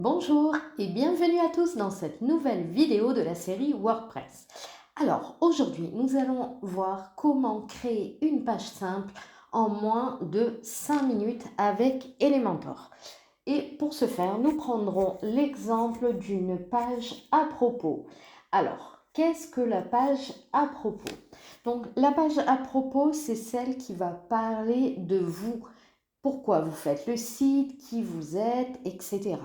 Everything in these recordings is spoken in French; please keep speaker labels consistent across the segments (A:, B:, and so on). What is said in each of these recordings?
A: Bonjour et bienvenue à tous dans cette nouvelle vidéo de la série WordPress. Alors aujourd'hui nous allons voir comment créer une page simple en moins de 5 minutes avec Elementor. Et pour ce faire nous prendrons l'exemple d'une page à propos. Alors qu'est-ce que la page à propos? Donc la page à propos, c'est celle qui va parler de vous, pourquoi vous faites le site, qui vous êtes, etc.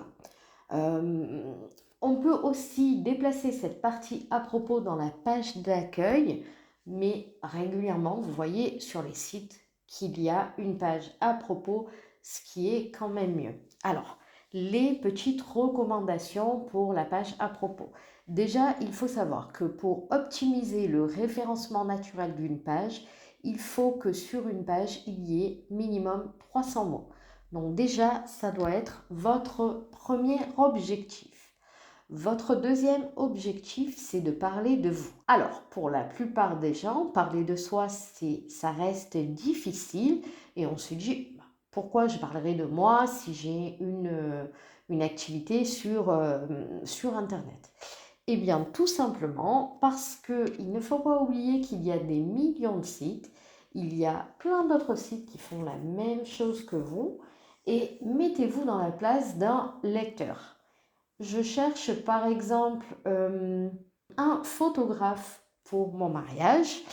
A: Euh, on peut aussi déplacer cette partie à propos dans la page d'accueil, mais régulièrement, vous voyez sur les sites qu'il y a une page à propos, ce qui est quand même mieux. Alors, les petites recommandations pour la page à propos. Déjà, il faut savoir que pour optimiser le référencement naturel d'une page, il faut que sur une page, il y ait minimum 300 mots. Donc déjà, ça doit être votre premier objectif. Votre deuxième objectif, c'est de parler de vous. Alors, pour la plupart des gens, parler de soi, ça reste difficile et on se dit, pourquoi je parlerai de moi si j'ai une activité sur Internet? Eh bien, tout simplement parce qu'il ne faut pas oublier qu'il y a des millions de sites, il y a plein d'autres sites qui font la même chose que vous, et mettez-vous dans la place d'un lecteur. Je cherche par exemple un photographe pour mon mariage.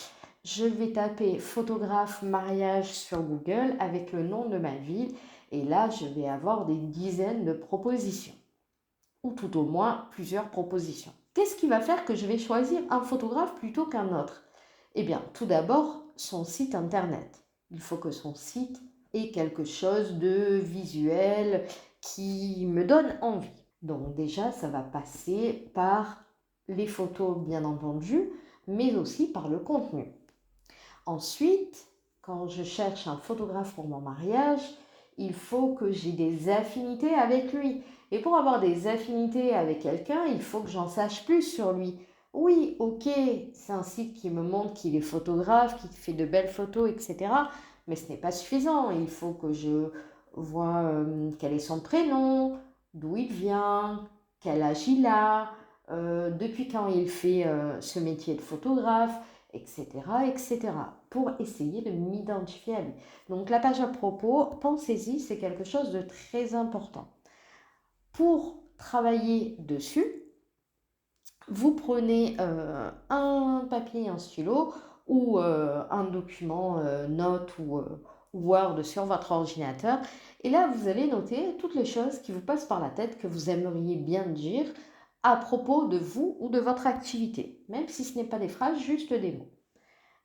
A: Je vais taper photographe mariage sur Google avec le nom de ma ville et là je vais avoir des dizaines de propositions ou tout au moins plusieurs propositions. Qu'est-ce qui va faire que je vais choisir un photographe plutôt qu'un autre? Eh bien, tout d'abord, son site internet. Il faut que son site ait quelque chose de visuel qui me donne envie. Donc déjà, ça va passer par les photos, bien entendu, mais aussi par le contenu. Ensuite, quand je cherche un photographe pour mon mariage, il faut que j'ai des affinités avec lui. Et pour avoir des affinités avec quelqu'un, il faut que j'en sache plus sur lui. Oui, ok, c'est un site qui me montre qu'il est photographe, qu'il fait de belles photos, etc. Mais ce n'est pas suffisant. Il faut que je vois quel est son prénom, d'où il vient, quel âge il a, depuis quand il fait ce métier de photographe, etc., etc., pour essayer de m'identifier à lui. Donc la page à propos, pensez-y, c'est quelque chose de très important. Pour travailler dessus, vous prenez un papier, un stylo ou un document Note ou Word sur votre ordinateur. Et là, vous allez noter toutes les choses qui vous passent par la tête que vous aimeriez bien dire à propos de vous ou de votre activité, même si ce n'est pas des phrases, juste des mots.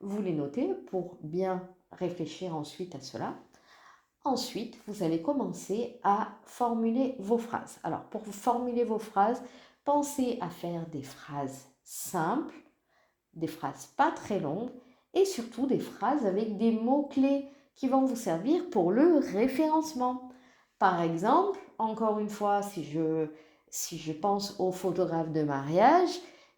A: Vous les notez pour bien réfléchir ensuite à cela. Ensuite, vous allez commencer à formuler vos phrases. Alors, pour formuler vos phrases, pensez à faire des phrases simples, des phrases pas très longues et surtout des phrases avec des mots-clés qui vont vous servir pour le référencement. Par exemple, encore une fois, si je pense au photographe de mariage,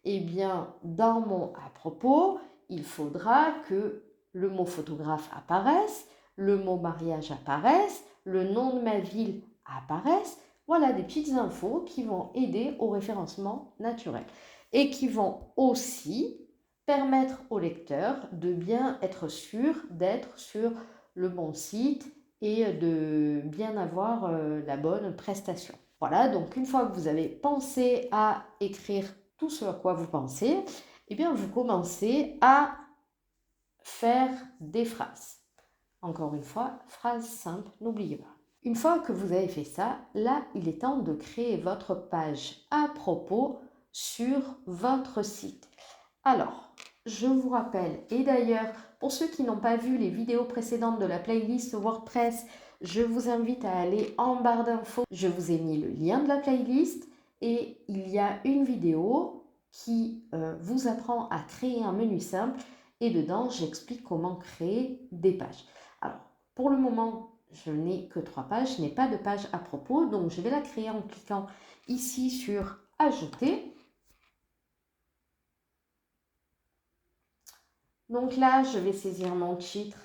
A: eh bien, dans mon à propos, il faudra que le mot photographe apparaisse, le mot mariage apparaisse, le nom de ma ville apparaisse. Voilà des petites infos qui vont aider au référencement naturel et qui vont aussi permettre au lecteur de bien être sûr d'être sur le bon site et de bien avoir la bonne prestation. Voilà, donc une fois que vous avez pensé à écrire tout ce à quoi vous pensez, eh bien vous commencez à faire des phrases. Encore une fois, phrases simples, n'oubliez pas. Une fois que vous avez fait ça, là, il est temps de créer votre page à propos sur votre site. Alors, je vous rappelle, et d'ailleurs, pour ceux qui n'ont pas vu les vidéos précédentes de la playlist WordPress, je vous invite à aller en barre d'infos. Je vous ai mis le lien de la playlist et il y a une vidéo qui vous apprend à créer un menu simple et dedans, j'explique comment créer des pages. Alors, pour le moment, je n'ai que 3 pages, je n'ai pas de page à propos, donc je vais la créer en cliquant ici sur Ajouter. Donc là, je vais saisir mon titre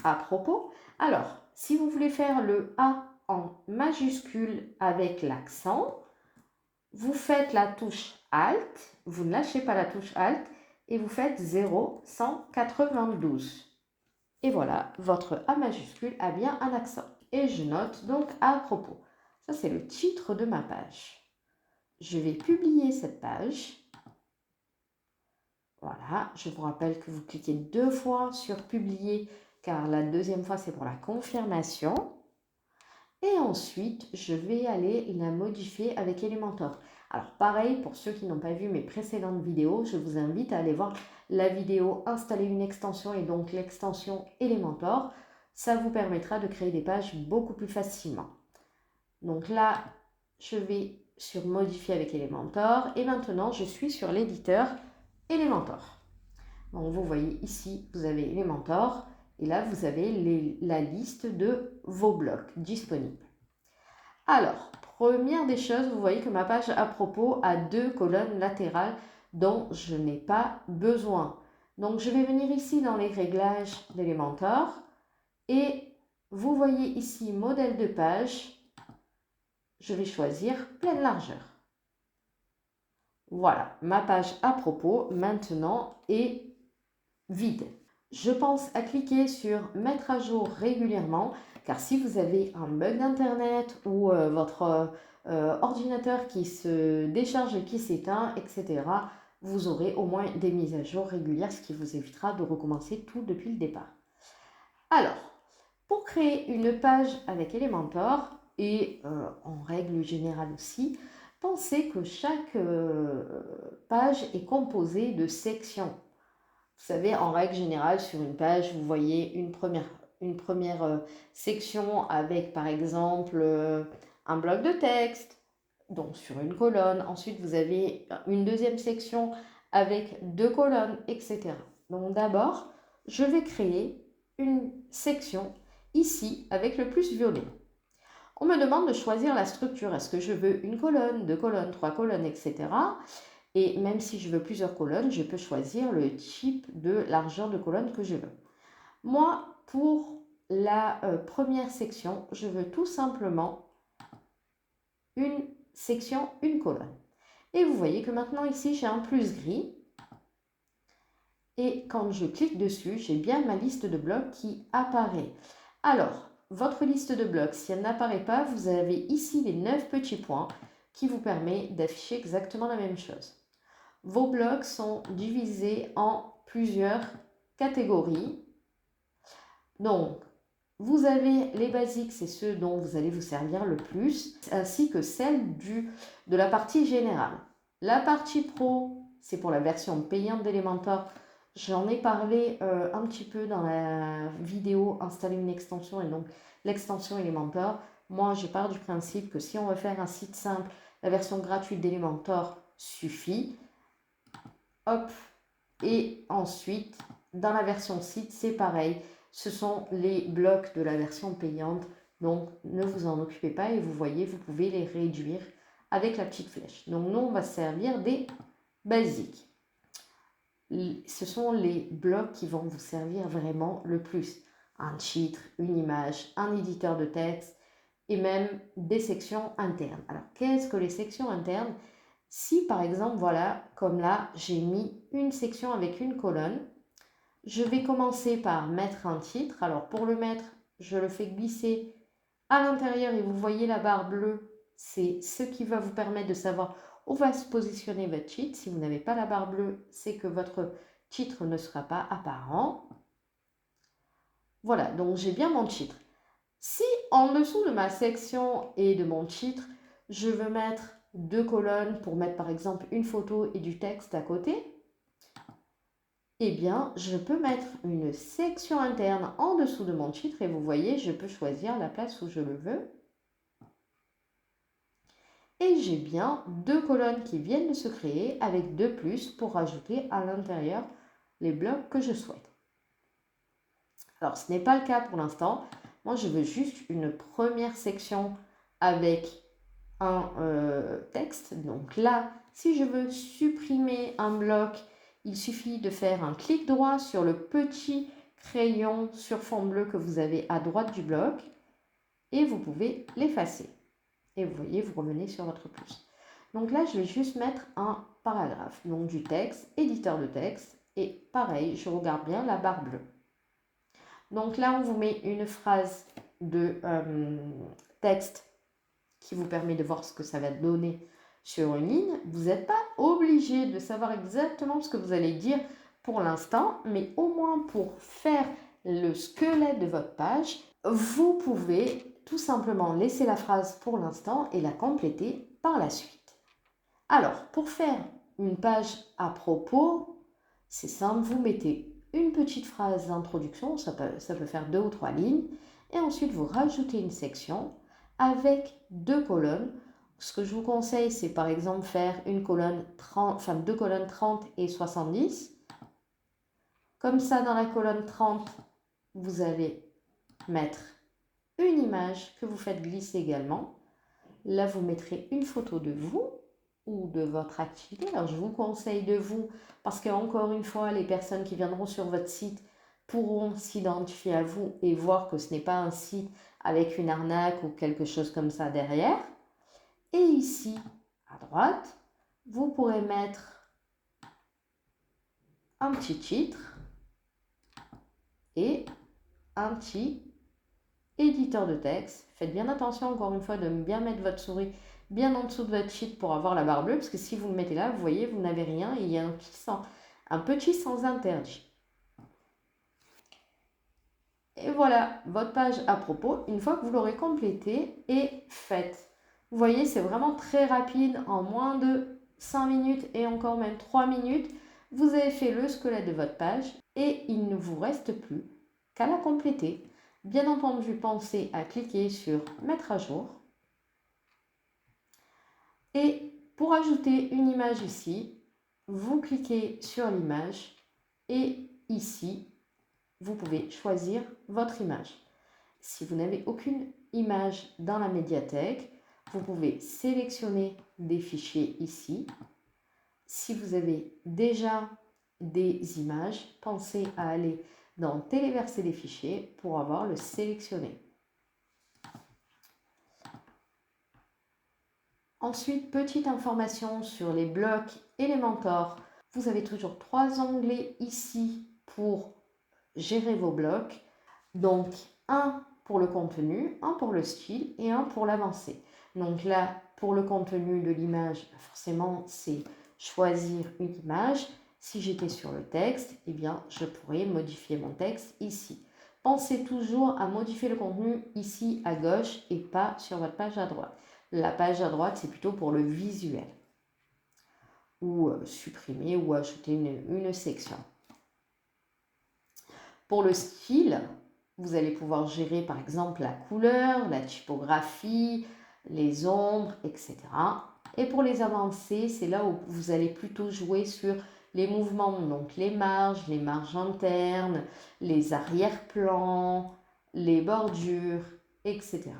A: à propos. Alors, si vous voulez faire le A en majuscule avec l'accent. Vous faites la touche Alt, vous ne lâchez pas la touche Alt et vous faites 0,192. Et voilà, votre A majuscule a bien un accent. Et je note donc à propos. Ça, c'est le titre de ma page. Je vais publier cette page. Voilà, je vous rappelle que vous cliquez 2 fois sur publier car la deuxième fois, c'est pour la confirmation. Et ensuite, je vais aller la modifier avec Elementor. Alors pareil, pour ceux qui n'ont pas vu mes précédentes vidéos, je vous invite à aller voir la vidéo installer une extension et donc l'extension Elementor. Ça vous permettra de créer des pages beaucoup plus facilement. Donc là, je vais sur modifier avec Elementor et maintenant je suis sur l'éditeur Elementor. Donc vous voyez ici, vous avez Elementor. Et là, vous avez la liste de vos blocs disponibles. Alors, première des choses, vous voyez que ma page à propos a 2 colonnes latérales dont je n'ai pas besoin. Donc, je vais venir ici dans les réglages d'Elementor et vous voyez ici modèle de page. Je vais choisir pleine largeur. Voilà, ma page à propos maintenant est vide. Je pense à cliquer sur mettre à jour régulièrement car si vous avez un bug d'internet ou votre ordinateur qui se décharge et qui s'éteint, etc., vous aurez au moins des mises à jour régulières, ce qui vous évitera de recommencer tout depuis le départ. Alors, pour créer une page avec Elementor et en règle générale aussi, pensez que chaque page est composée de sections. Vous savez, en règle générale, sur une page, vous voyez une première section avec, par exemple, un bloc de texte, donc sur une colonne. Ensuite, vous avez une deuxième section avec 2 colonnes, etc. Donc d'abord, je vais créer une section ici avec le plus violet. On me demande de choisir la structure. Est-ce que je veux une colonne, 2 colonnes, 3 colonnes, etc. Et même si je veux plusieurs colonnes, je peux choisir le type de largeur de colonne que je veux. Moi, pour la première section, je veux tout simplement une section, une colonne. Et vous voyez que maintenant ici, j'ai un plus gris. Et quand je clique dessus, j'ai bien ma liste de blocs qui apparaît. Alors, votre liste de blocs, si elle n'apparaît pas, vous avez ici les 9 petits points qui vous permettent d'afficher exactement la même chose. Vos blocs sont divisés en plusieurs catégories. Donc, vous avez les basiques, c'est ceux dont vous allez vous servir le plus, ainsi que celle de la partie générale. La partie pro, c'est pour la version payante d'Elementor. J'en ai parlé un petit peu dans la vidéo installer une extension et donc l'extension Elementor. Moi, je pars du principe que si on veut faire un site simple, la version gratuite d'Elementor suffit. Hop, et ensuite, dans la version site, c'est pareil. Ce sont les blocs de la version payante, donc ne vous en occupez pas et vous voyez, vous pouvez les réduire avec la petite flèche. Donc nous, on va se servir des basiques. Ce sont les blocs qui vont vous servir vraiment le plus. Un titre, une image, un éditeur de texte et même des sections internes. Alors, qu'est-ce que les sections internes ? Si par exemple, voilà, comme là, j'ai mis une section avec une colonne, je vais commencer par mettre un titre. Alors pour le mettre, je le fais glisser à l'intérieur et vous voyez la barre bleue, c'est ce qui va vous permettre de savoir où va se positionner votre titre. Si vous n'avez pas la barre bleue, c'est que votre titre ne sera pas apparent. Voilà, donc j'ai bien mon titre. Si en dessous de ma section et de mon titre, je veux mettre 2 colonnes pour mettre par exemple une photo et du texte à côté, eh bien, je peux mettre une section interne en dessous de mon titre et vous voyez, je peux choisir la place où je le veux. Et j'ai bien 2 colonnes qui viennent de se créer avec 2 plus pour rajouter à l'intérieur les blocs que je souhaite. Alors, ce n'est pas le cas pour l'instant. Moi, je veux juste une première section avec un texte. Donc là, si je veux supprimer un bloc, il suffit de faire un clic droit sur le petit crayon sur fond bleu que vous avez à droite du bloc. et vous pouvez l'effacer. Et vous voyez, vous revenez sur votre plus. Donc là, je vais juste mettre un paragraphe, donc du texte, éditeur de texte, et pareil, je regarde bien la barre bleue. Donc là, on vous met une phrase de texte qui vous permet de voir ce que ça va donner sur une ligne. Vous n'êtes pas obligé de savoir exactement ce que vous allez dire pour l'instant, mais au moins pour faire le squelette de votre page, vous pouvez tout simplement laisser la phrase pour l'instant et la compléter par la suite. Alors, pour faire une page à propos, c'est simple, vous mettez une petite phrase d'introduction, ça peut faire 2 ou 3 lignes, et ensuite vous rajoutez une section avec 2 colonnes. Ce que je vous conseille, c'est par exemple faire une colonne 30, enfin 2 colonnes 30 et 70. Comme ça, dans la colonne 30, vous allez mettre une image que vous faites glisser également. Là, vous mettrez une photo de vous ou de votre activité. Alors, je vous conseille de vous parce qu'encore une fois, les personnes qui viendront sur votre site pourront s'identifier à vous et voir que ce n'est pas un site avec une arnaque ou quelque chose comme ça derrière. Et ici, à droite, vous pourrez mettre un petit titre et un petit éditeur de texte. Faites bien attention, encore une fois, de bien mettre votre souris bien en dessous de votre sheet pour avoir la barre bleue, parce que si vous le mettez là, vous voyez, vous n'avez rien et il y a un petit sens interdit. Et voilà, votre page à propos, une fois que vous l'aurez complétée, est faite. Vous voyez, c'est vraiment très rapide, en moins de 5 minutes et encore même 3 minutes, vous avez fait le squelette de votre page et il ne vous reste plus qu'à la compléter. Bien entendu, pensez à cliquer sur mettre à jour. Et pour ajouter une image ici, vous cliquez sur l'image et ici, vous pouvez choisir votre image. Si vous n'avez aucune image dans la médiathèque, vous pouvez sélectionner des fichiers ici. Si vous avez déjà des images, pensez à aller dans téléverser les fichiers pour avoir le sélectionné. Ensuite, petite information sur les blocs Elementor. Vous avez toujours 3 onglets ici pour gérer vos blocs. Donc, un pour le contenu, un pour le style et un pour l'avancée. Donc là, pour le contenu de l'image, forcément, c'est choisir une image. Si j'étais sur le texte, eh bien, je pourrais modifier mon texte ici. Pensez toujours à modifier le contenu ici à gauche et pas sur votre page à droite. La page à droite, c'est plutôt pour le visuel. Ou supprimer ou ajouter une section. Pour le style, vous allez pouvoir gérer par exemple la couleur, la typographie, les ombres, etc. Et pour les avancées, c'est là où vous allez plutôt jouer sur les mouvements, donc les marges internes, les arrière-plans, les bordures, etc.,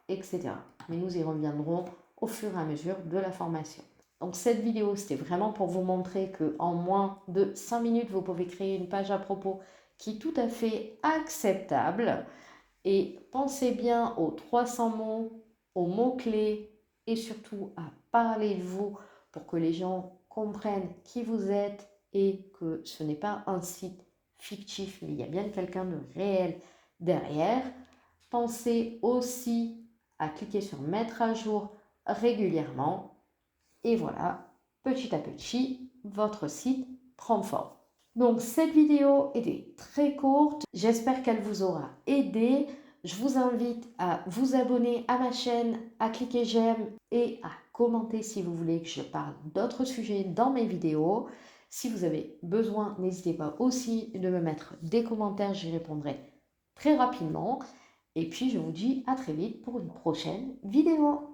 A: etc. Mais nous y reviendrons au fur et à mesure de la formation. Donc cette vidéo, c'était vraiment pour vous montrer qu'en moins de 5 minutes, vous pouvez créer une page à propos qui est tout à fait acceptable. Et pensez bien aux 300 mots, aux mots-clés et surtout à parler de vous pour que les gens comprennent qui vous êtes et que ce n'est pas un site fictif, mais il y a bien quelqu'un de réel derrière. Pensez aussi à cliquer sur mettre à jour régulièrement. Et voilà, petit à petit, votre site prend forme. Donc cette vidéo était très courte, j'espère qu'elle vous aura aidé. Je vous invite à vous abonner à ma chaîne, à cliquer j'aime et à commenter si vous voulez que je parle d'autres sujets dans mes vidéos. Si vous avez besoin, n'hésitez pas aussi de me mettre des commentaires, j'y répondrai très rapidement. Et puis je vous dis à très vite pour une prochaine vidéo.